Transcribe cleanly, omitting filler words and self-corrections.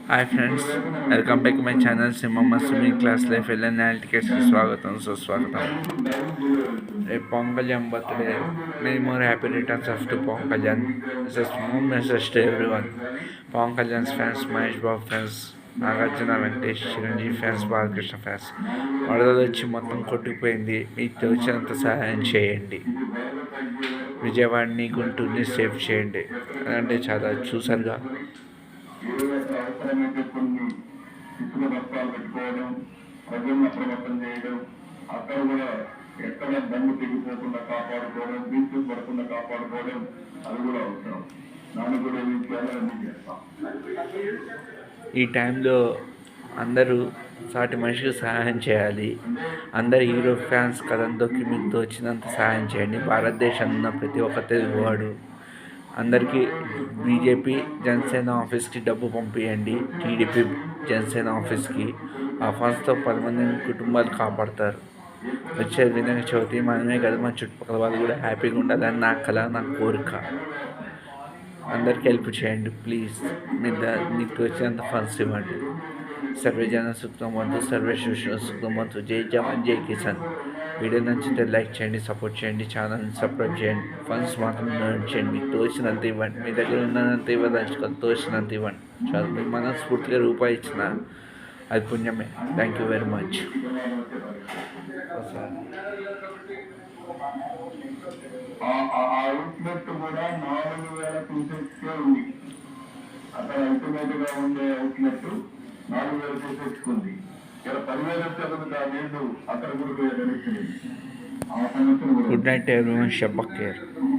Hi friends, welcome back my channel సింహమ్మ swimming class life LNL టికెట్స్కి స్వాగతం సుస్వాగతం. రేపు Pawan Kalyan birthday. Many more happy returns of to Pawan Kalyan. It's a small message to everyone. Pawan Kalyan fans, Mahesh Babu fans, Nagarjuna, Venkatesh, Chiranjeevi fans, Balakrishna fans. వరదలు వచ్చి మొత్తం కొట్టుకుపోయింది. మీకు తెలిసినంత సహాయం చేయండి. విజయవాడని, గుంటూరుని సేఫ్ చేయండి. అంటే చాలా చూసారుగా. అవసరమైతే కొన్ని ఇసుక బస్తాలు పెట్టుకోవడం, ప్రజలను అప్రమత్తం చేయడం, అక్కడ కూడా ఎక్కడ బండి తెగిపోకుండా కాపాడుకోవడం, బీచ్లు పడకుండా కాపాడుకోవడం, అది కూడా అవసరం. దాన్ని కూడా ఏమి చేయాలని చేస్తాం. ఈ టైంలో అందరూ సాటి మనిషికి సహాయం చేయాలి. అందరు హీరో ఫ్యాన్స్ కథంతోకి మీకు తోచినంత సహాయం చేయండి. భారతదేశంలో ఉన్న ప్రతి ఒక్క తెలుగువాడు అందరికీ బీజేపీ జనసేన ఆఫీస్కి డబ్బు పంపించండి. టీడీపీ జనసేన ఆఫీస్కి. ఆ ఫండ్స్తో 10 మంది కుటుంబాలు కాపాడతారు. వచ్చే వినాయక చవితి మనమే కదా, మన చుట్టుపక్కల వాళ్ళు కూడా హ్యాపీగా ఉండాలని నా కళ, నా కోరిక. అందరికీ హెల్ప్ చేయండి ప్లీజ్. మీకు వచ్చినంత ఫండ్స్ ఇవ్వండి. సర్వే జన సుఖమవుతూ, సర్వే శిక్షణ సుఖమవుతూ. జై జవాన్, జై కిసాన్. వీడియో నచ్చితే లైక్ చేయండి, సపోర్ట్ చేయండి, ఛానల్ని సబ్స్క్రైబ్ చేయండి. ఫండ్స్ మాత్రం డొనేట్ చేయండి. మీకు తోచినంత ఇవ్వండి. మీ దగ్గర ఉన్నంత ఇవ్వదలుచుకొని తోచినంత ఇవ్వండి. చాలా మీకు మనస్ఫూర్తిగా రూపాయి ఇచ్చిన అది పుణ్యమే. Thank you very much. Outlet కూడా 4,000 క్యూసెక్స్కే ఉంది. అక్కడ అల్టిమేట్ గా ఉండే అవుట్లెట్ 4,000 క్యూసెక్స్ ఉంది. ఇక్కడ 10,000 వచ్చేందుకు ఆ నీళ్లు అక్కడ కూడా గుడ్ నైట్ ఎవ్రీవన్. షబ్బక్ కేర్.